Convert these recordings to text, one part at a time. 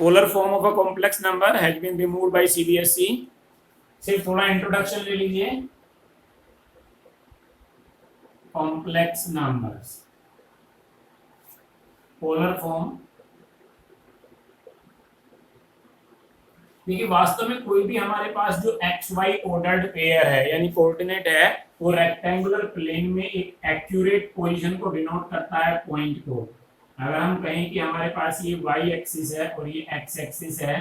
Polar form of a complex number has been removed by CBSE. सिर्फ थोड़ा introduction ले लीजिए। Complex numbers polar form. देखिए वास्तव में कोई भी हमारे पास जो एक्स वाई ऑर्डर्ड पेयर है यानी कोऑर्डिनेट है वो रेक्टेंगुलर प्लेन में एक एक्यूरेट पोजीशन को डिनोट करता है पॉइंट को। अगर हम कहें कि हमारे पास ये वाई एक्सिस है और ये एक्स एक्सिस है,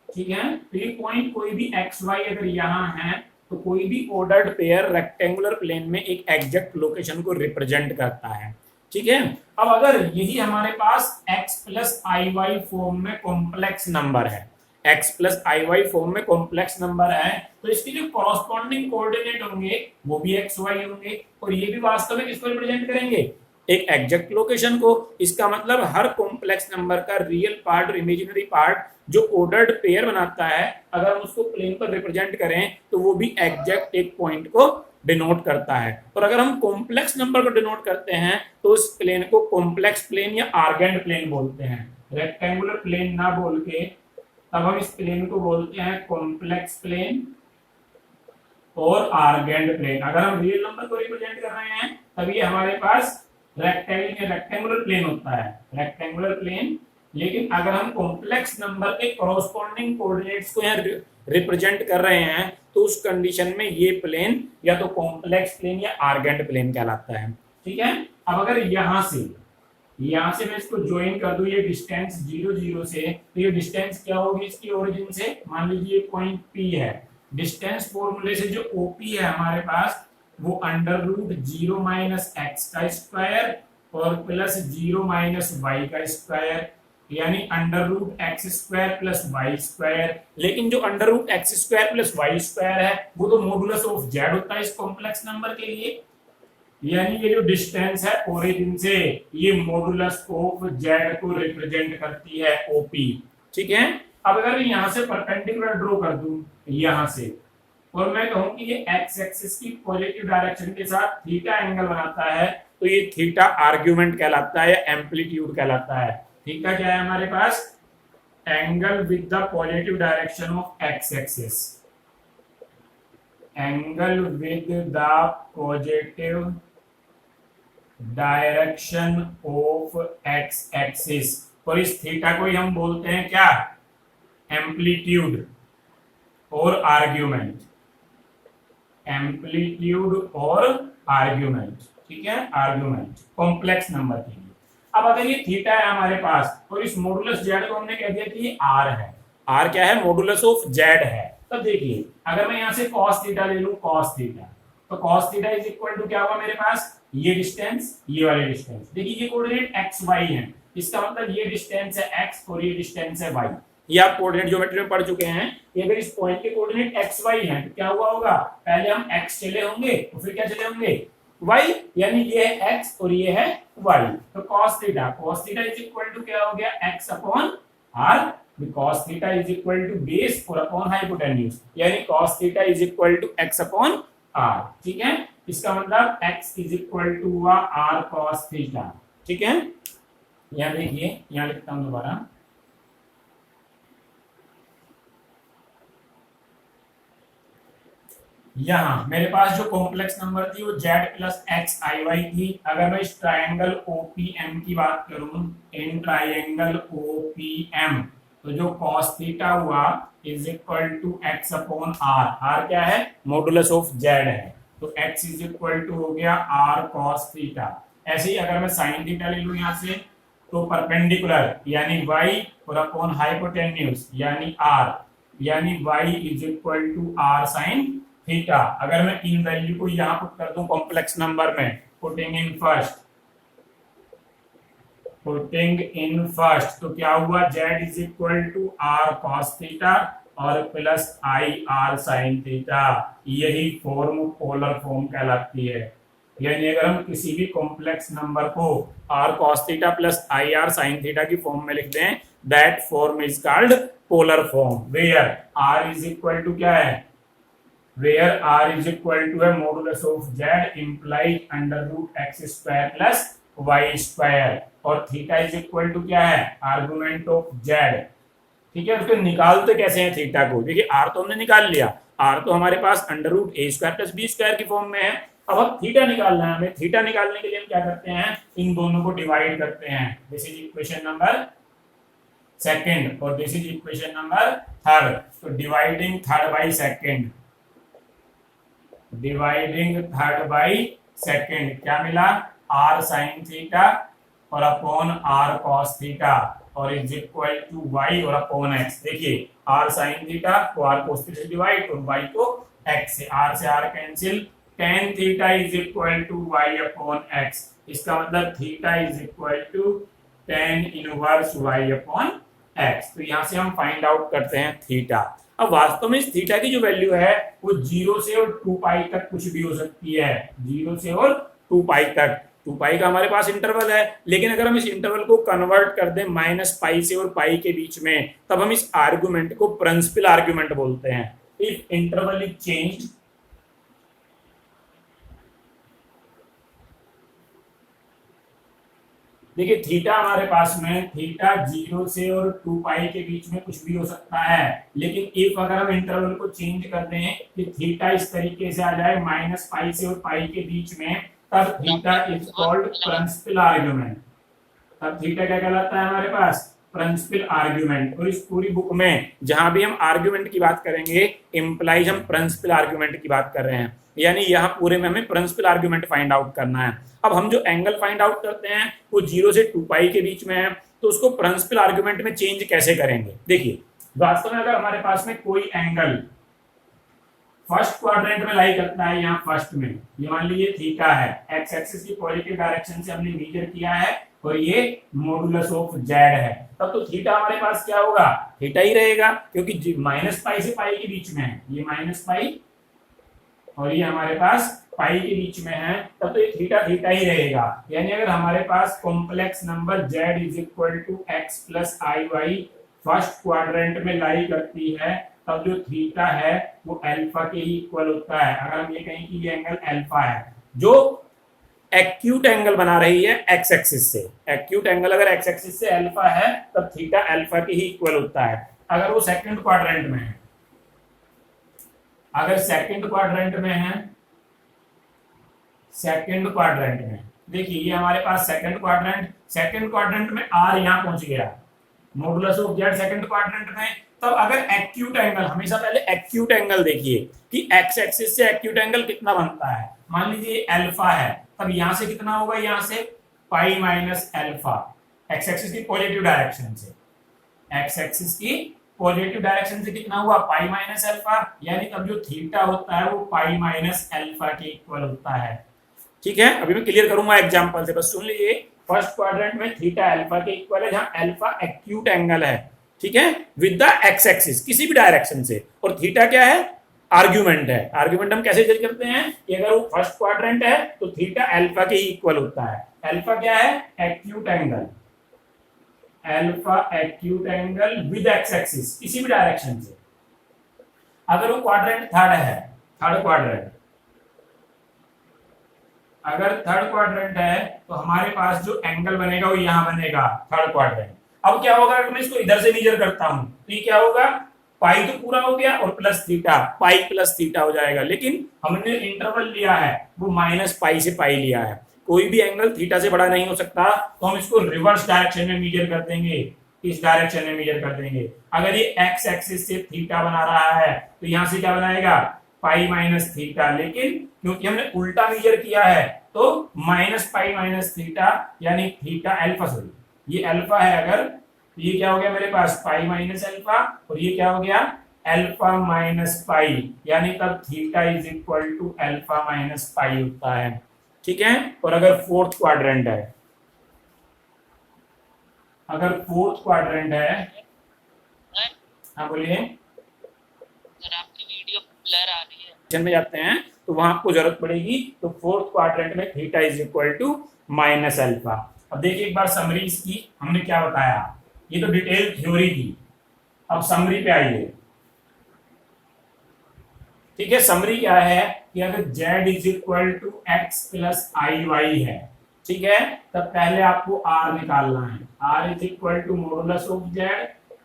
ठीक है, तो ये पॉइंट कोई भी एक्स वाई अगर यहाँ है तो कोई भी ऑर्डर्ड पेयर रेक्टेंगुलर प्लेन में एक एग्जैक्ट लोकेशन को रिप्रेजेंट करता है। ठीक है, अब अगर यही हमारे पास x प्लस आई वाई फॉर्म में कॉम्प्लेक्स नंबर है, x प्लस आई वाई फॉर्म में कॉम्प्लेक्स नंबर है, तो इसके जो कॉरस्पॉन्डिंग कोऑर्डिनेट होंगे वो भी एक्स वाई होंगे और ये भी वास्तव में किसको रिप्रेजेंट करेंगे, एक एग्जैक्ट लोकेशन को। इसका मतलब हर कॉम्प्लेक्स नंबर का रियल पार्ट और इमेजिनरी पार्ट जो ऑर्डर्ड पेयर बनाता है अगर हम उसको प्लेन पर रिप्रेजेंट करें तो वो भी एग्जैक्ट एक पॉइंट को डिनोट करता है। और अगर हम कॉम्प्लेक्स नंबर को डिनोट करते हैं तो उस प्लेन को कॉम्प्लेक्स प्लेन या आर्गेंड प्लेन बोलते हैं। रेक्टेंगुलर प्लेन ना बोल के तब हम इस प्लेन को बोलते हैं कॉम्प्लेक्स प्लेन और आर्गेंड प्लेन। अगर हम रियल नंबर को रिप्रेजेंट कर रहे हैं तब ये हमारे पास रेक्टेंगुलर प्लेन होता है, रेक्टेंगुलर प्लेन। लेकिन अगर हम कॉम्प्लेक्स नंबर के कॉरस्पॉन्डिंग कोऑर्डिनेट्स को यहाँ रिप्रेजेंट कर रहे हैं तो उस कंडीशन में ये प्लेन या तो कॉम्प्लेक्स प्लेन या आर्गेंड प्लेन कहलाता है। ठीक है, अब अगर यहां से मैं इसको ज्वाइन कर दूं ये डिस्टेंस 0 0 से, तो ये डिस्टेंस क्या होगी इसकी ओरिजिन से, मान लीजिए पॉइंट P है। डिस्टेंस फॉर्मूले से जो OP है हमारे पास वो अंडर रूट 0 माइनस एक्स का स्क्वायर और प्लस 0 माइनस वाई का स्क्वायर यानी under root x square plus Y square. लेकिन जो under root x square plus Y square है वो तो मॉडुलस ऑफ जेड होता है इस कॉम्प्लेक्स नंबर के लिए, यानी ये जो डिस्टेंस है ओरिजिन से ये मॉडुलस ऑफ जेड को रिप्रेजेंट करती है ओपी। ठीक है, अब अगर मैं यहां से परपेंडिकुलर ड्रॉ कर दूं यहां से और मैं कहूं कि ये एक्स एक्सिस की पॉजिटिव डायरेक्शन के साथ थीटा एंगल बनाता है तो ये थीटा आर्ग्यूमेंट कहलाता है या एम्पलीट्यूड कहलाता है। थीटा क्या है हमारे पास, angle with the positive direction of X axis, angle with the positive direction of X axis. और इस थीटा को ही हम बोलते हैं क्या, एम्पलीट्यूड और आर्ग्यूमेंट, एम्पलीट्यूड और आर्ग्यूमेंट। ठीक है, आर्ग्यूमेंट कॉम्प्लेक्स नंबर के लिए। अब अगर ये थीटा है हमारे पास और इस मॉडुलस जेड को हमने कह दिया कि ये आर है, आर क्या है, मॉडुलस ऑफ जेड है। तब देखिए अगर मैं यहां से cos थीटा ले लूं, cos थीटा, तो cos theta is equal to क्या होगा मेरे पास, ये डिस्टेंस ये वाले डिस्टेंस। देखिए ये कोऑर्डिनेट एक्स वाई है, इसका मतलब ये डिस्टेंस है एक्स और ये डिस्टेंस है वाई। ये आप कोऑर्डिनेट ज्योमेट्री में पढ़ चुके हैं कि अगर इस पॉइंट के कोऑर्डिनेट एक्स वाई हैं तो क्या हुआ होगा, पहले हम एक्स चले होंगे और फिर क्या चले होंगे, वाई, यानी ये है एक्स और ये है वाई। तो cos theta is equal to क्या हो गया, x upon r, cos theta is equal to base और अपॉन हाइपोटेन्यूज, यानी cos theta is equal to x upon r। ठीक है, इसका मतलब x is equal to r cos theta. ठीक है, यहां देखिए, यहां लिखता हूं दोबारा, यहां मेरे पास जो कॉम्प्लेक्स नंबर थी वो z प्लस एक्स आई वाई थी। अगर मैं इस ट्राइंगल OPM की बात करूं, इन ट्राइंगल OPM, तो जो cos थीटा हुआ is equal to x upon r, r क्या है, मॉडुलस ऑफ z है, तो x इज इक्वल टू हो गया r cos थीटा। ऐसे ही अगर मैं sin थीटा ले लूं यहां से तो परपेंडिकुलर यानी y और अपॉन हाइपोटेन्यूज यानी r, यानी y is equal to r sin theta. अगर मैं इन वैल्यू को यहां पुट कर दूं कॉम्प्लेक्स नंबर में, पुटिंग इन फर्स्ट, तो क्या हुआ, z is equal to r cos theta और plus i r sin theta. यही फॉर्म पोलर फॉर्म कहलाती है। यानी अगर हम किसी भी कॉम्प्लेक्स नंबर को r cos theta plus i r sin theta की फॉर्म में लिख दें, that form is called polar form, where r is equal to क्या है, where r is equal to a modulus of z implies under root x square plus y square और theta is equal to क्या है, argument of Z. ठीक है, उसको निकालते कैसे हैं थीटा को, देखिए आर तो हमने निकाल लिया, आर तो हमारे पास अंडर रूट ए स्क्वायर प्लस बी स्क्वायर की फॉर्म में है। अब हम थीटा निकालना है हमें, थीटा निकालने के लिए हम क्या करते हैं, इन दोनों को डिवाइड करते हैं। This is equation number second और this is equation number third. तो dividing third by second, dividing third by second क्या मिला, आर साइन थीटा और अपॉन आर कॉस थीटा और इज इक्वल टू वाई और अपॉन एक्स। देखिए R sine theta को R cos theta से divide और वाई को एक्स से, आर से R cancel, tan theta is equal to Y upon X. इसका मतलब theta is equal to tan inverse y upon x. तो यहां से हम फाइंड आउट करते हैं थीटा। अब वास्तव में इस थीटा की जो वैल्यू है वो 0 से और 2 पाई तक कुछ भी हो सकती है, 0 से और 2 पाई तक। 2 पाई का हमारे पास इंटरवल है, लेकिन अगर हम इस इंटरवल को कन्वर्ट कर दें माइनस पाई से और पाई के बीच में, तब हम इस आर्गुमेंट को प्रिंसिपल आर्गुमेंट बोलते हैं। इफ इंटरवल इज चेंज्ड, देखिए थीटा हमारे पास में, थीटा 0 से और 2 पाई के बीच में कुछ भी हो सकता है, लेकिन इफ अगर हम इंटरवल को चेंज कर दें कि थीटा इस तरीके से आ जाए माइनस पाई से और पाई के बीच में, तब theta is called principal argument. तब थीटा क्या कहलाता है हमारे पास, प्रिंसिपल आर्गुमेंट। और इस पूरी बुक में जहां भी हम आर्गुमेंट की बात करेंगे, इंप्लाइज हम प्रिंसिपल आर्गुमेंट की बात कर रहे हैं, यानी यहाँ पूरे में हमें प्रिंसिपल आर्गुमेंट फाइंड आउट करना है। अब हम जो एंगल फाइंड आउट करते हैं वो 0 से 2 पाई के बीच में है, तो उसको प्रिंसिपल आर्गुमेंट में चेंज कैसे करेंगे। देखिए वास्तव में अगर हमारे पास में कोई एंगल फर्स्ट क्वाड्रेंट में लाई करता है, यहाँ फर्स्ट में, ये मान लीजिए थीटा है, एक्स एक्सिस की पॉजिटिव डायरेक्शन से हमने मेजर किया है और ये मॉडुलस ऑफ जेड है, तब तो थीटा हमारे पास क्या होगा, थीटा ही रहेगा, क्योंकि माइनस पाई से पाई के बीच में है, ये माइनस पाई और ये हमारे पास पाई के बीच में है, तब तो ये थीटा थीटा ही रहेगा। यानी अगर हमारे पास complex number z is equal to x plus I Y first quadrant में लाई करती है, तब जो थीटा है वो अल्फा के ही इक्वल होता है। अगर हम ये कहें कि ये एंगल अल्फा है, जो एक्यूट एंगल बना रही है एक्स एक्सिस से, एक्यूट एंगल अगर एक्स एक्सिस से अल्फा है, तब थीटा अल्फा के ही इक्वल होता है। अगर वो सेकंड क्वाड्रेंट में है, अगर सेकंड क्वाड्रेंट में है, सेकंड क्वाड्रेंट में देखिए ये हमारे पास सेकंड क्वाड्रेंट में आर यहां पहुंच गया, modulus of Z second quadrant में, तब अगर एक्यूट एंगल, हमेशा पहले एक्यूट एंगल देखिए कि एक्स एक्सिस से एक्यूट एंगल कितना बनता है। मान लीजिए अल्फा है, तब यहां से कितना होगा, यहां से पाई माइनस अल्फा, एक्स एक्सिस की पॉजिटिव डायरेक्शन से, एक्स एक्सिस की पॉजिटिव डायरेक्शन से कितना हुआ, पाई माइनस अल्फा, यानी तब जो थीटा होता है वो पाई माइनस अल्फा के इक्वल होता है। ठीक है, अभी मैं क्लियर करूंगा एग्जांपल से, बस सुन लीजिए। फर्स्ट क्वाड्रेंट में थीटा अल्फा के इक्वल है, जहां अल्फा एक्यूट एंगल है, ठीक है, विद द एक्स एक्सिस किसी भी डायरेक्शन से, और थीटा क्या है, आर्गुमेंट है। आर्गुमेंट हम कैसे जज करते हैं कि अगर वो फर्स्ट क्वाड्रेंट है तो थीटा अल्फा के ही इक्वल होता है। अल्फा क्या है, acute angle, alpha acute angle with x axis किसी भी डायरेक्शन से। अगर वो क्वाड्रेंट थर्ड है, थर्ड क्वाड्रेंट, अगर थर्ड क्वाड्रेंट है तो हमारे पास जो एंगल बनेगा वो यहां बनेगा, थर्ड क्वाड्रेंट। अब क्या होगा, अगर मैं इसको इधर से मेजर करता हूं तो ये क्या होगा, पाई तो पूरा हो गया और plus theta, pi plus theta हो जाएगा, लेकिन हमने इंटरवल लिया है वो माइनस पाई से पाई लिया है। कोई भी एंगल थीटा से बड़ा नहीं हो सकता, तो हम इसको रिवर्स डायरेक्शन में मेजर कर देंगे, इस डायरेक्शन में मेजर कर देंगे। अगर ये एक्स एक्सिस से थीटा बना रहा है तो यहां से क्या बनाएगा, पाई माइनस थीटा, लेकिन क्योंकि हमने उल्टा मेजर किया है तो माइनस पाई माइनस थीटा, यानी थीटा अल्फा, सॉरी ये अल्फा है, अगर ये क्या हो गया मेरे पास, पाई माइनस अल्फा, और ये क्या हो गया, अल्फा माइनस पाई, यानी तब theta is equal to alpha minus pi होता है। ठीक है, और अगर फोर्थ क्वाड्रेंट है, अगर फोर्थ क्वाड्रेंट है, हाँ बोलिए, आपकी वीडियो ब्लर आ रही है, में जाते हैं तो वहां आपको जरूरत पड़ेगी, तो फोर्थ क्वाड्रेंट में theta is equal to minus alpha. अब देखिए एक बार समरी इसकी हमने क्या बताया, ये तो डिटेल थ्योरी थी, अब समरी पे आइए। ठीक है, समरी क्या है कि अगर z is equal to x plus I y है, ठीक है, तब पहले आपको r निकालना है। r is equal to modulus of z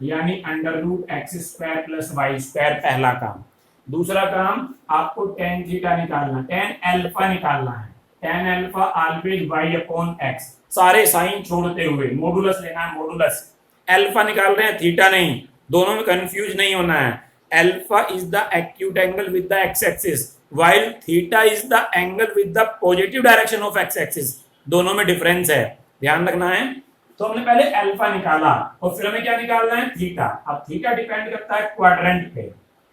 यानी under root x square plus Y square, पहला काम। दूसरा काम आपको टेन थीटा निकालना, टेन अल्फा निकालना है। Tan alpha always y upon x, सारे साइन छोड़ते हुए मॉडुलस लेना है, मॉडुलस। अल्फा निकाल रहे हैं, थीटा नहीं, दोनों में कंफ्यूज नहीं होना है। Alpha is the acute angle with the x axis while theta is the angle with the positive direction of x axis, दोनों में डिफरेंस है, ध्यान रखना है। तो हमने पहले अल्फा निकाला और फिर हमें क्या निकालना है, थीटा। अब थीटा डिपेंड करता है क्वाड्रेंट पे,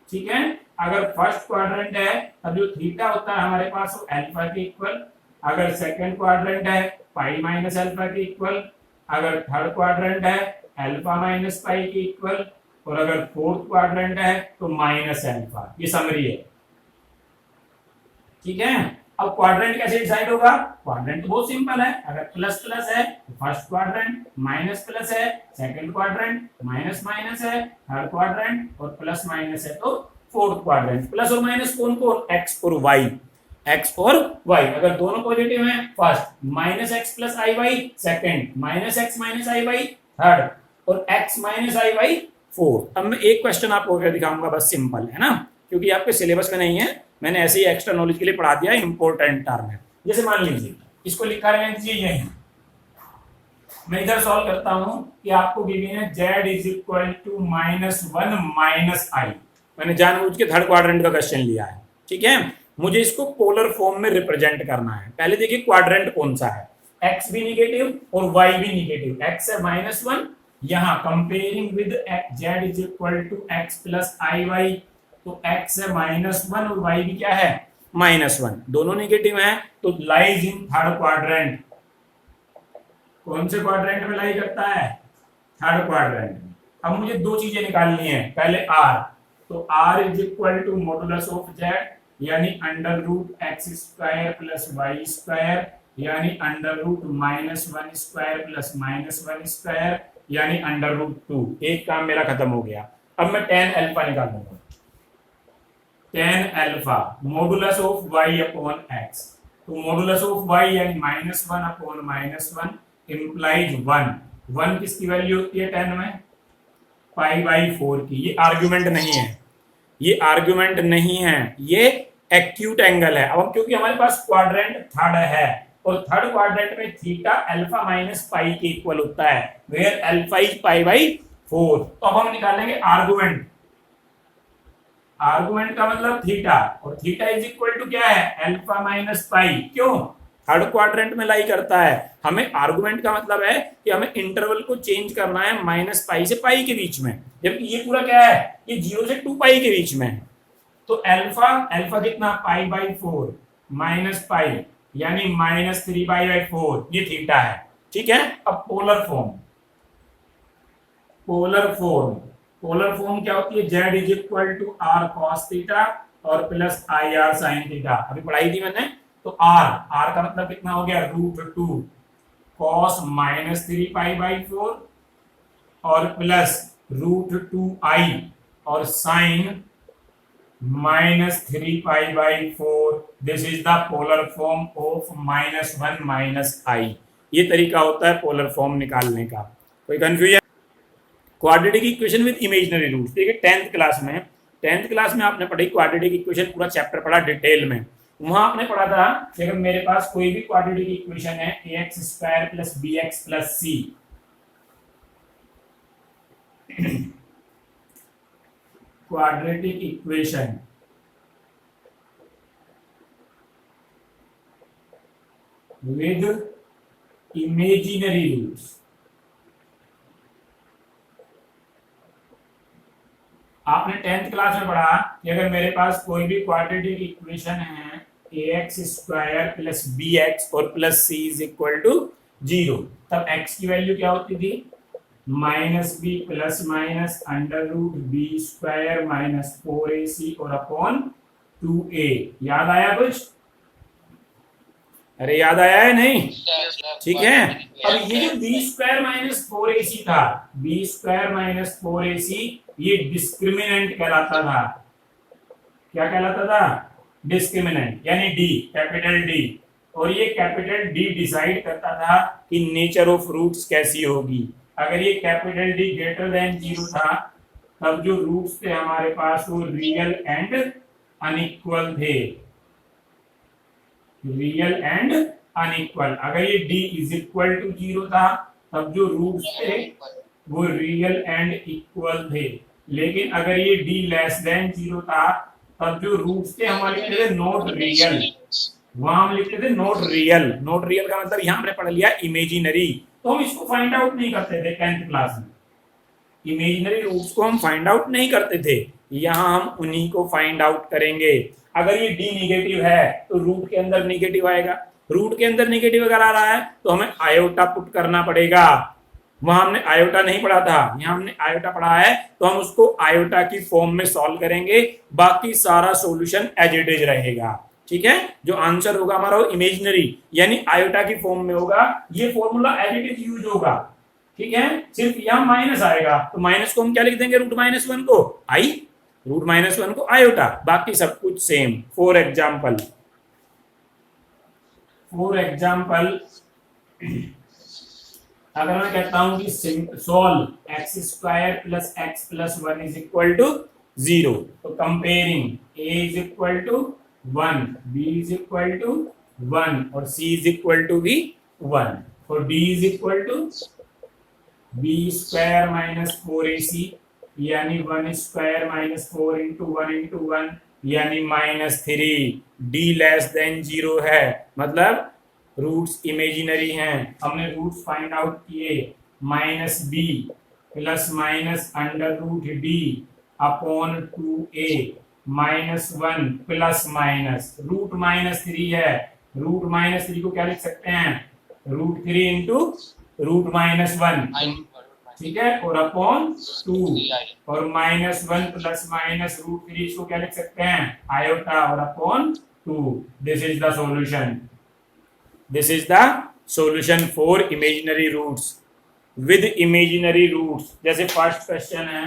ठीक है। अगर फर्स्ट क्वाड्रेंट है तब जो थीटा होता है हमारे पास वो अल्फा के इक्वल, अगर सेकंड क्वाड्रेंट है पाई माइनस अल्फा के इक्वल, अगर थर्ड क्वाड्रेंट है अल्फा माइनस पाई के इक्वल, और अगर फोर्थ क्वाड्रेंट है तो माइनस अल्फा। ये समरी है, ठीक है। अब क्वाड्रेंट कैसे डिसाइड होगा, क्वाड्रेंट तो बहुत सिंपल है। अगर प्लस प्लस है तो फर्स्ट क्वाड्रेंट, माइनस प्लस है सेकंड क्वाड्रेंट, माइनस माइनस है थर्ड क्वाड्रेंट, और प्लस माइनस है तो फोर्थ क्वाड्रेंट। प्लस और माइनस कौन कौन, एक्स और वाई, एक्स और वाई। अगर दोनों पॉजिटिव हैं फर्स्ट, माइनस एक्स प्लस आई Y second, minus X minus आई वाई थर्ड, और एक्स माइनस आई वाई फोर्थ। अब मैं एक क्वेश्चन आपको दिखाऊंगा, बस सिंपल है ना, क्योंकि आपके सिलेबस में नहीं है, मैंने ऐसे ही एक्स्ट्रा नॉलेज के लिए पढ़ा दिया, इंपॉर्टेंट टर्म है। जैसे मान लीजिए इसको लिखा रहने दीजिए, यही मैं इधर सॉल्व करता हूं कि आपको गिवन है z is equal to -1 minus I. मैंने जानबूझ के थर्ड क्वाड्रेंट का क्वेश्चन लिया है, ठीक है। मुझे इसको पोलर फॉर्म में रिप्रेजेंट करना है। पहले देखिए क्वाड्रेंट कौन सा है, x भी निगेटिव और y भी निगेटिव। x है -1, यहां comparing with z is equal to x plus I Y, तो x है -1 और y भी क्या है -1, दोनों नेगेटिव हैं, तो लाइज इन थर्ड क्वाड्रेंट। कौन से क्वाड्रेंट में लाई करता है, थर्ड क्वाड्रेंट में। अब मुझे दो चीजें निकालनी है, पहले r, तो r is equal to modulus of z यानी under root x square plus Y square यानी under root -1 square plus -1 square यानी अंडर रूट 2। एक काम मेरा खत्म हो गया। अब मैं tan अल्फा निकालूंगा, tan alpha modulus of y upon x, तो मॉडुलस ऑफ y यानी -1 अपॉन -1 इंप्लाइज 1 किसकी वैल्यू होती है tan में, पाई बाई 4 की। ये आर्गुमेंट नहीं है, ये आर्गुमेंट नहीं है, ये एक्यूट एंगल है। अब क्योंकि हमारे पास क्वाड्रेंट थर्ड है और थर्ड क्वाड्रेंट में थीटा अल्फा माइनस पाई के इक्वल होता है, where alpha is pi by 4। तो अब हम निकालेंगे आर्गुमेंट, आर्गुमेंट का मतलब थीटा, और थीटा इज इक्वल टू क्या है, अल्फा माइनस पाई। क्यों, थर्ड क्वाड्रेंट में लाई करता है। हमें आर्गुमेंट का मतलब है कि हमें इंटरवल को चेंज करना है माइनस पाई से पाई के बीच में, जबकि ये पूरा क्या है, ये 0 से 2 पाई के बीच में है। तो अल्फा, अल्फा कितना, पाई बाई 4 माइनस पाई यानी -3 पाई बाई 4, ये थीटा है, ठीक है। अब polar form, polar form, polar form क्या होती है, z is equal to r cos theta और प्लस ir sin थीटा। अभी पढ़ाई थी मैंने। तो r का मतलब कितना हो गया, √2 cos -3 पाई बाई 4 और प्लस √2i और sin -3 pi by 4। This is the polar form of -1 -i। ये तरीका होता है पोलर फॉर्म निकालने का। कोई confusion, quadratic equation with imaginary roots. देखिए 10th क्लास में आपने पढ़ी क्वाड्रेटिक इक्वेशन, पूरा चैप्टर पढ़ा डिटेल में। वहां आपने पढ़ा था कि अगर मेरे पास कोई भी क्वाड्रेटिक इक्वेशन है ax² plus bx plus c, quadratic equation with imaginary roots, आपने 10th क्लास में पढ़ा कि अगर मेरे पास कोई भी क्वाड्रेटिक इक्वेशन है ax² प्लस bx और plus c is equal to 0, तब x की वैल्यू क्या होती थी, -b plus minus under root b² minus 4ac और अपॉन 2a। याद आया कुछ, अरे याद आया है नहीं, ठीक है। अब ये जो b² माइनस 4ac था, b² माइनस 4ac, ये डिस्क्रिमिनेंट कहलाता था। क्या कहलाता था, डिस्क्रिमिनेंट, यानी d, कैपिटल D। और ये कैपिटल डी डिसाइड करता था कि नेचर ऑफ रूट्स कैसी होगी। अगर ये कैपिटल डी ग्रेटर देन 0 था तब जो रूट्स थे हमारे पास वो रियल एंड अनइक्वल थे, रियल एंड अनइक्वल। अगर ये d इज इक्वल टू 0 था तब जो रूट्स थे वो रियल एंड इक्वल थे। लेकिन अगर ये d लेस देन 0 था तब जो रूट्स थे हमारे लिखते थे नॉट रियल, वहां हम लिखते थे नॉट रियल। नॉट रियल का मतलब यहां हमने पढ़ लिया इमेजिनरी, तो हम इसको फाइंड आउट नहीं करते थे 10th क्लास में। इमेजिनरी रूट्स को हम फाइंड आउट नहीं करते थे, यहां हम उन्हीं को फाइंड आउट करेंगे। अगर ये डी निगेटिव है तो रूट के अंदर निगेटिव आएगा, रूट के अंदर निगेटिव अगर आ रहा है तो हमें आयोटा पुट करना पड़ेगा। वहां हमने आयोटा नहीं पढ़ा था, यहाँ हमने आयोटा पढ़ा है, तो हम उसको आयोटा की फॉर्म में सॉल्व करेंगे, बाकी सारा सॉल्यूशन एज इट इज रहेगा। ठीक है, जो आंसर होगा हमारा वो इमेजिनरी यानी आयोटा की फॉर्म में होगा, ये formula as it is use होगा। ठीक है, सिर्फ यहाँ माइनस आएगा तो माइनस को हम क्या लिख देंगे, रूट माइनस 1 को आई, रूट माइनस 1 को आयोटा, बाकी सब कुछ सेम। फॉर एग्जाम्पल अगर मैं कहता हूं कि solve x square plus x plus 1 is equal to 0, तो comparing a is equal to 1, b is equal to 1 और सी इज इक्वल टू भी 1 और d is equal to b square minus 4ac यानी 1 स्क्वायर माइनस 4 इंटू 1 इंटू 1 यानी -3। D less than 0 है, मतलब roots imaginary हैं। हमने रूट्स फाइंड आउट किए, -b plus minus under root d upon 2a -1 plus minus root -3 है, root -3 को क्या लिख सकते हैं, √3 इंटू रूट -1, ठीक है, और अपॉन 2 और -1 प्लस माइनस √3 इसको क्या लिख सकते हैं, आयोटा और upon 2। This is the solution, this is the solution for imaginary roots with imaginary roots. जैसे फर्स्ट क्वेश्चन है,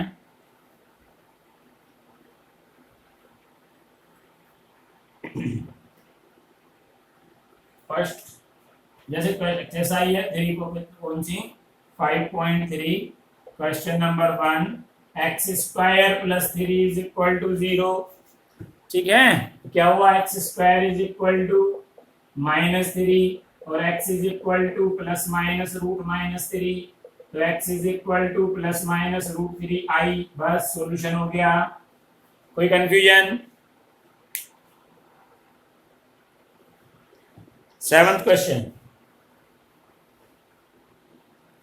फर्स्ट जैसे एक्सरसाइज है 3 कौन सी 5.3 question number 1 x square plus 3 is equal to 0। ठीक है, क्या हुआ, x square is equal to -3 और x is equal to plus minus √-3, तो x is equal to plus minus √3i। बस सॉल्यूशन हो गया। कोई कंफ्यूजन? 7th क्वेश्चन,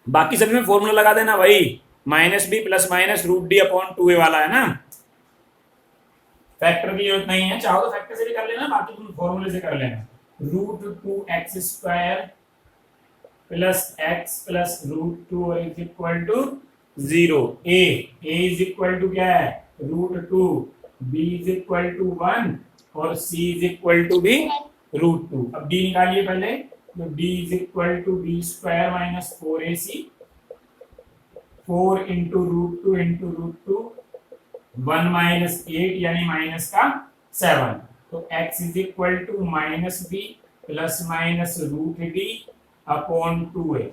बाकी सब में फॉर्मूला लगा देना भाई, -b plus minus √d upon 2a वाला है ना, फैक्टर की जरूरत नहीं है, चाहो तो फैक्टर से भी कर लेना, बाकी तुम फॉर्मूले से कर लेना। √2x² plus x plus √2 is equal to 0। a is equal to क्या है, √2, b इज इक्वल टू 1 और c इज इक्वल टू भी √2। अब d निकालिए पहले, तो d is equal to b square minus 4ac 4 into √2 into √2 1 minus 8 यानी minus का 7, तो x is equal to -b plus minus √d upon 2a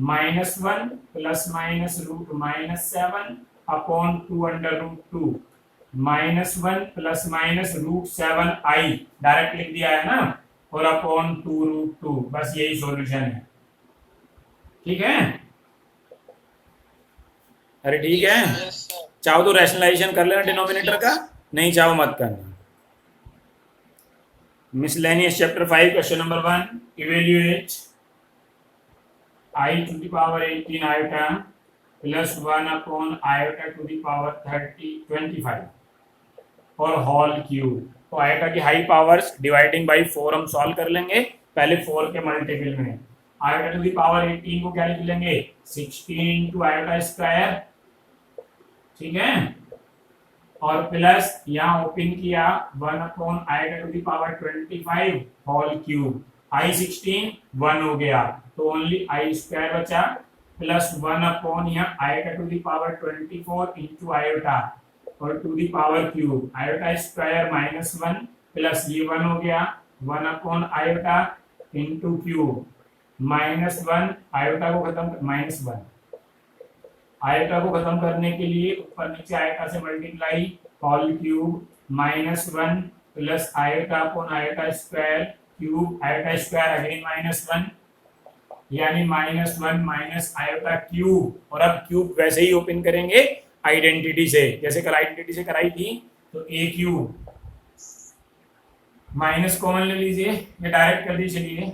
-1 plus minus √-7 upon 2 under √2 -1 plus minus √7i direct लिख दिया है ना, और अपॉन 2 √2। बस यही सॉल्यूशन है। ठीक है, अरे ठीक है, चाहो तो रैशनलाइजेशन कर लेना डिनोमिनेटर का, नहीं चाहो मत करना। Miscellaneous chapter 5 question number 1, evaluate i to the power 18 iota plus 1 upon iota to the power 25 और होल क्यूब। तो आयोटा की हाई पावर्स डिवाइडिंग बाय 4 हम सॉल्व कर लेंगे, पहले 4 के मल्टीपल में। आयोटा टू द पावर 18 को क्या लिख लेंगे, 16 इंटू आयोटा स्क्वायर, ठीक है, और प्लस यहाँ ओपन किया 1 upon iota to the power 25 whole cube, i16 1 हो गया तो ओनली i स्क्वायर बचा, प्लस 1 अपॉन यहाँ iota to the power 24 into iota और to the power cube, iota square -1 plus ये 1 हो गया 1 upon iota into cube -1 iota को खत्म -1 आयोटा को खत्म करने के लिए ऊपर नीचे आयोटा से multiply whole cube -1 plus iota upon iota square cube iota square again -1 यानी -1 माइनस आयोटा क्यूब। और अब क्यूब वैसे ही ओपन करेंगे आइडेंटिटी से, जैसे कल आइडेंटिटी से कराई थी। तो ए क्यूब माइनस कॉमन ले लीजिए या डायरेक्ट कर दीजिए। चलिए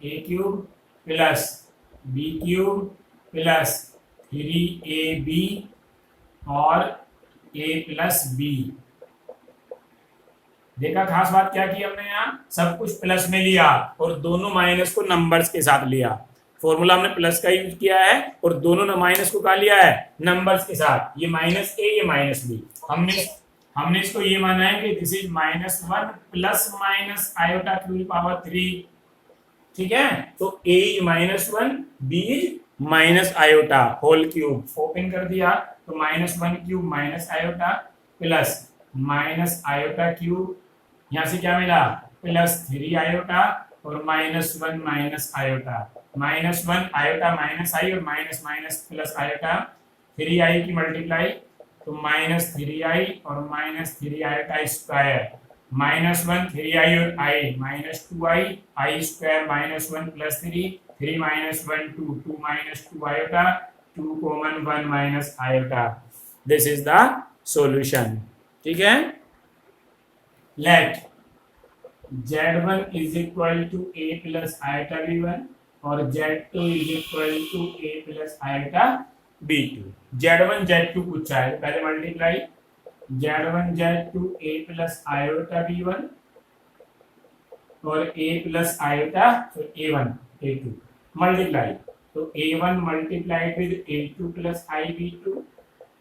A cube plus B cube plus 3ab और a प्लस बी। देखा खास बात क्या की हमने यहाँ, सब कुछ प्लस में लिया और दोनों माइनस को नंबर्स के साथ लिया। फॉर्मूला हमने प्लस का यूज किया है और दोनों माइनस को कहा लिया है नंबर्स के साथ। ये माइनस ए, ये माइनस बी। हमने इसको ये माना है कि this is -1 plus minus iota to the power 3। ठीक है, तो a is -1, b is minus iota whole cube. Open कर दिया तो -1 cube minus iota plus minus iota cube, यहाँ से क्या मिला +3 आयोटा और -1 minus iota. -1 iota minus i और minus minus plus iota 3i की मल्टीप्लाई तो -3i और -3 आयोटा स्क्वायर -1 3i और i -2i i square -1 plus 3 3 -1 2 2 -2 iota 2 common 1 minus iota. This is the solution. ठीक है, let z1 is equal to a plus iota b1 और z2 is equal to a plus iota b2। z1 z2 पूछा है, पहले multiply z1 z2 a plus iota b1 और a plus iota तो a1 a2 multiply तो a1 multiplied with a2 प्लसib2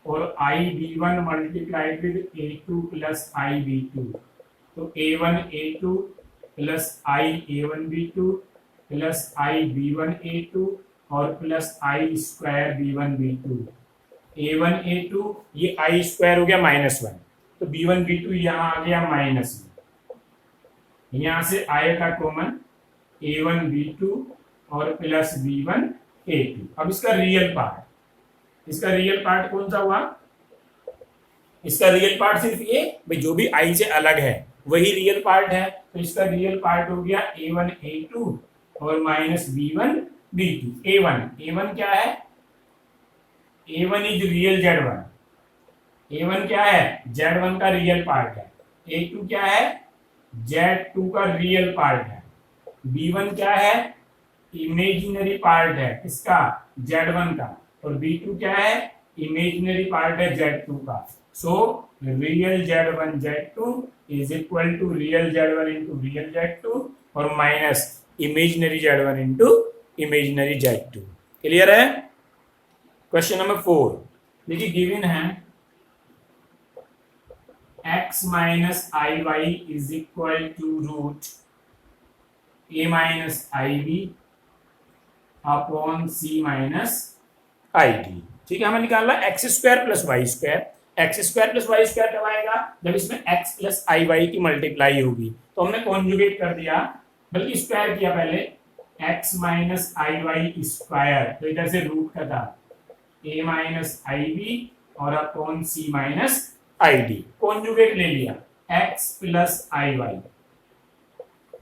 और ib1 multiplied with a2 plus ib2 तो a1 a2 plus i a1 b2 plus i b1 a2 और plus i square b1 b2। a1 a2 ये i square हो गया -1 तो b1 b2 यहाँ आ गया -1, यहाँ से आएगा कॉमन a1 b2 और प्लस b1 a2। अब इसका रियल पार्ट, इसका रियल पार्ट कौन सा हुआ, इसका रियल पार्ट सिर्फ ये भाई जो भी i से अलग है वही रियल पार्ट है। तो इसका रियल पार्ट हो गया a1 a2 और माइनस b1 b2। a1 क्या है, a1 is real z1, a1 क्या है z1 का रियल पार्ट है। a2 क्या है z2 का रियल पार्ट है। b1 क्या है इमेजिनरी पार्ट है इसका z1 का और b2 क्या है इमेजिनरी पार्ट है z2 का। So real z1 z2 is equal to real z1 into real z2 और minus imaginary z1 into imaginary z2। Clear है। क्वेश्चन नंबर 4 देखिए, गिवन है x minus I y is equal to root a minus I B upon c minus I d. ठीक है, हमें निकालना x square plus Y square. X square plus Y square कब आएगा, जब इसमें x प्लस आई वाई की मल्टीप्लाई होगी। तो हमने कॉन्जुगेट कर दिया, बल्कि स्क्वायर किया पहले, x माइनस आई वाई स्क्वायर, तो इधर से रूट का था a माइनस आई बी और अपॉन c माइनस आई डी। कॉन्जुगेट ले लिया x प्लस आई वाई,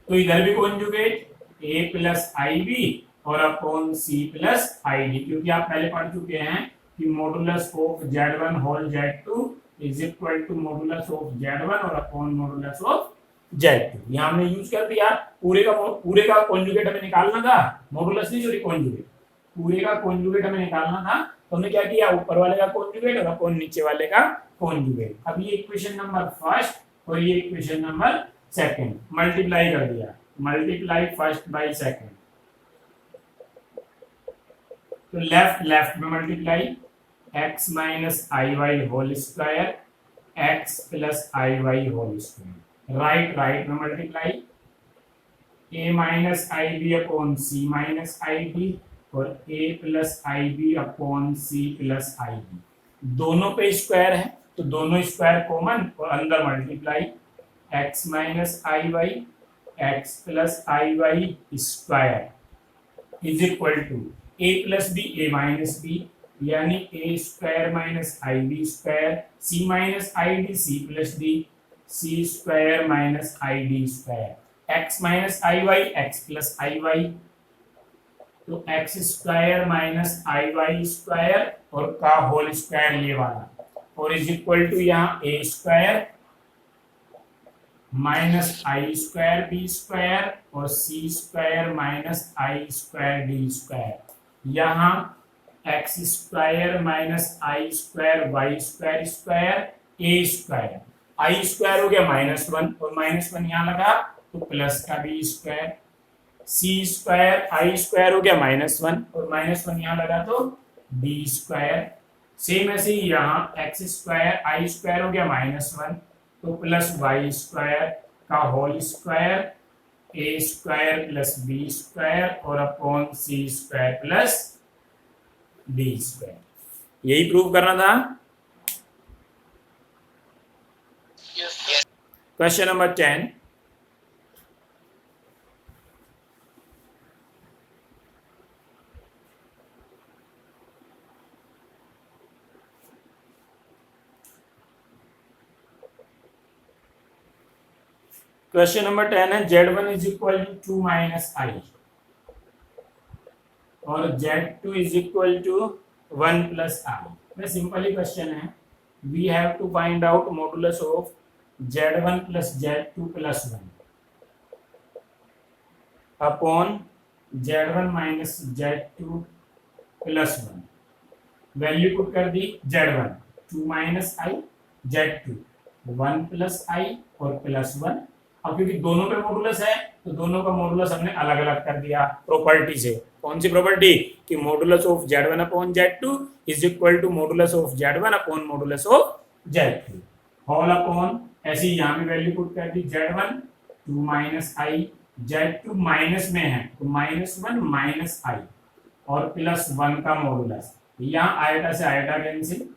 तो इधर भी conjugate a plus I B और upon c plus I D, क्योंकि आप पहले पढ़ चुके हैं कि modulus of z1 whole z2 is equal to modulus of z1 और अपॉन मॉडुलस ऑफ z2। यहाँ हमने यूज कर दिया। पूरे का कॉन्जुगेट हमें निकालना था, मॉडुलस नहीं सॉरी कॉन्जुगेट, पूरे का कॉन्जुगेट हमें निकालना था। तो हमने क्या किया, ऊपर वाले का कॉन्जुगेट और अपॉन नीचे वाले का कॉन्जुगेट। अब ये इक्वेशन नंबर फर्स्ट और ये इक्वेशन नंबर सेकंड मल्टीप्लाई कर दिया, मल्टीप्लाई फर्स्ट बाय सेकंड, तो लेफ्ट में मल्टीप्लाई x माइनस आई Y whole square x plus आई वाई होल स्क्वायर, राइट में multiply a minus I B upon C minus I D और a plus I B upon C plus I D. दोनों पे square है तो दोनों square common और अंदर multiply x minus I y x plus I Y square is equal to a plus b a minus b, यानी a square minus I b square, c minus I d c plus d, c square minus I d square, x minus I y x plus I Y, तो x square minus आई Y square और का whole square ये वाला, और is equal to यहाँ ए square minus आई square B square और सी square minus आई square D square, यहाँ x square minus आई square Y square square ए square, आई square हो गया -1 और -1 यहाँ लगा तो प्लस का बी स्क्वायर, सी स्क्वायर आई स्क्वायर हो गया -1 और -1 यहाँ लगा तो बी स्क्वायर, सेम ऐसे ही यहाँ एक्स स्क्वायर आई स्क्वायर हो गया -1 तो प्लस वाई स्क्वायर का होल स्क्वायर, ए स्क्वायर प्लस बी स्क्वायर और अपॉन सी स्क्वायर प्लस डी स्क्वायर, यही प्रूव करना था। क्वेश्चन नंबर 10, क्वेश्चन नंबर 10 है z1 is equal to 2 minus i और z2 is equal to 1 plus i. मैं simply question है, we have to find out modulus of z1 plus z2 plus 1 upon z1 minus z2 plus 1, value put कर दी, z1 2 minus आई, z2 1 plus आई और plus 1। अब क्योंकि दोनों पे modulus है तो दोनों का मॉडुलस हमने अलग अलग कर दिया प्रॉपर्टी से। कौन सी प्रॉपर्टी? कि modulus of z1 upon z2 is equal to modulus of z1 upon modulus of z2 whole upon, ऐसे ही यहाँ भी वैल्यू पुट कर दी, z1 2 माइनस आई, z2 माइनस में है तो -1 माइनस आई और प्लस 1 का मॉडुलस, यहाँ आयटा से आयटा कैंसिल,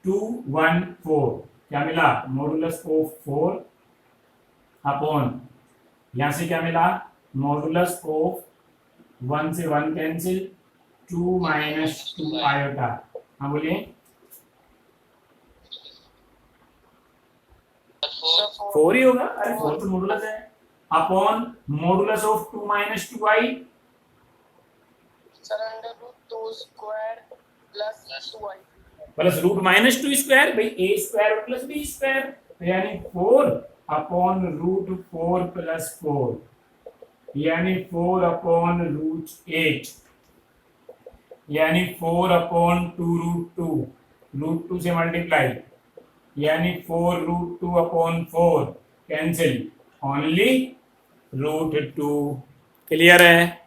2 1 4 क्या मिला, मॉडुलस ऑफ 4 अपॉन यहां से क्या मिला, मॉडुलस ऑफ 1 से 1 कैंसिल, 2 माइनस 2 आयोटा, हाँ बोलिए 4 ही होगा, अरे 4 तो मॉडुलस है, upon modulus of 2 minus 2 i plus root minus 2 square, भाई a square plus b square, यानी 4 अपॉन रूट 4 प्लस 4, यानी 4 अपॉन रूट 8, यानी 4 अपॉन 2 रूट 2 से मल्टीप्लाई, यानी 4 root 2 upon 4 cancel, only root 2। Clear है?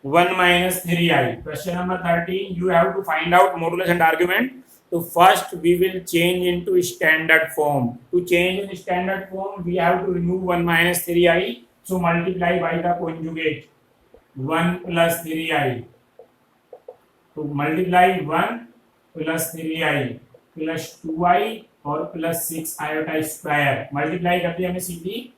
1 minus 3i। Question number 13, you have to find out modulus and argument. So first we will change into standard form. To change in standard form, we have to remove 1 minus 3i. So multiply by the conjugate 1 plus 3i. तो multiply 1 plus 3i plus 2i और plus 6 iota square, multiply कर दिया हमें सीधी,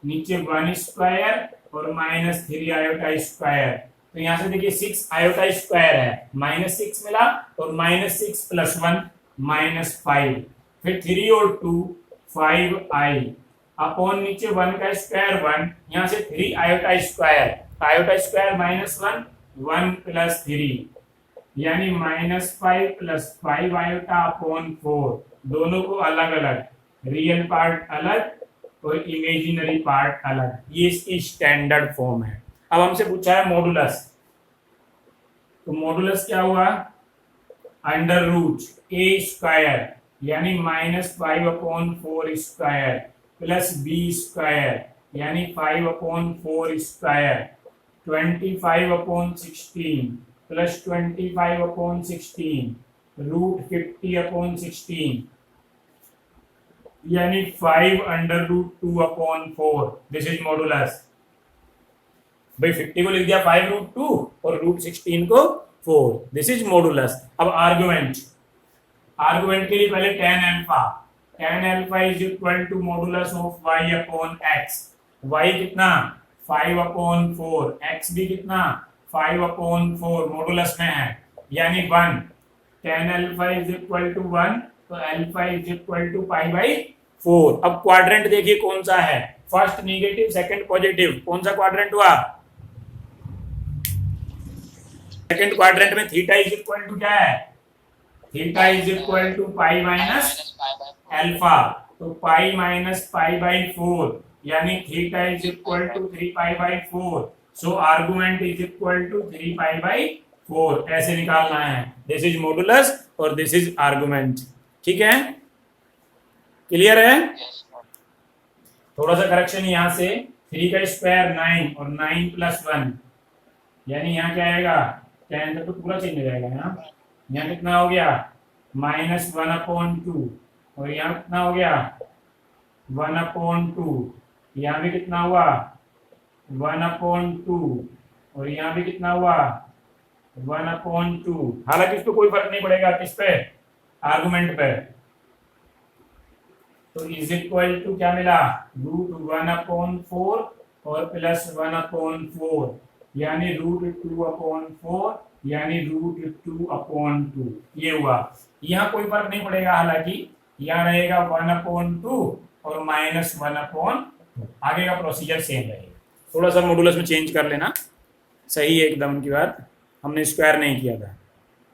नीचे 1 square और minus 3 iota square, तो यहाँ से देखिए 6 आयोटा स्क्वायर है, -6 मिला और -6 प्लस 1 -5, फिर 3 और 2 5i अपॉन नीचे 1 का स्क्वायर 1, यहाँ से 3 आयोटा स्क्वायर -1 1 प्लस 3, यानी -5 प्लस 5 आयोटा अपॉन 4, दोनों को अलग अलग, रियल पार्ट अलग और इमेजिनरी पार्ट अलग, ये इसकी स्टैंडर्ड फॉर्म है। अब हमसे पूछा है मॉडुलस, तो मॉडुलस क्या हुआ, अंडर रूट ए स्क्वायर यानी -5 upon 4 square plus b square यानी 5 upon 4 square, 25 upon 16 plus 25 upon 16 root 50 upon 16, यानी 5 under root 2 upon 4, this is modulus. भाई 50 को लिख दिया 5 रूट 2 और रूट 16 को 4, दिस इज मॉडुलस। अब आर्गुमेंट के लिए पहले tan alpha, tan alpha is equal to modulus of y upon x। y कितना 5/4, x भी कितना 5/4 मॉडुलस में है यानी 1। tan alpha is equal to 1 तो अल्फा इज इक्वल टू π/4। अब क्वाड्रेंट देखिए कौन सा है, फर्स्ट नेगेटिव सेकंड पॉजिटिव, कौन सा क्वाड्रेंट हुआ? सेकंड क्वाड्रेंट में थीटा इज इक्वल टू क्या है? Theta is equal to pi minus alpha, तो पाई माइनस π/4 यानी theta is equal to 3π/4। So argument is equal to 3π/4 ऐसे निकालना है। दिस इज मॉडुलस और दिस इज आर्गुमेंट। ठीक है, क्लियर है? थोड़ा सा करेक्शन यहाँ से, 3 का स्क्वायर 9 और 9 + 1 यानी यहाँ क्या आएगा, tan तो पूरा चेंज हो जाएगा। यहाँ कितना हो गया -1/2 और यहाँ कितना हो गया 1/2। यहाँ भी कितना हुआ 1/2 और यहाँ भी कितना हुआ 1/2। हालांकि इस पे कोई फर्क नहीं पड़ेगा, किस पे, आर्गुमेंट पे। तो इज इक्वल टू क्या मिला, √1/4 और +1/4 यानी √2/4 यानी √2/2 ये हुआ। यहाँ कोई फर्क नहीं पड़ेगा, हालांकि यहाँ रहेगा 1/2 और -1/2। आगे का प्रोसीजर सेम रहेगा, थोड़ा सा मॉडुलस में चेंज कर लेना, सही है एकदम की बात, हमने स्क्वायर नहीं किया था।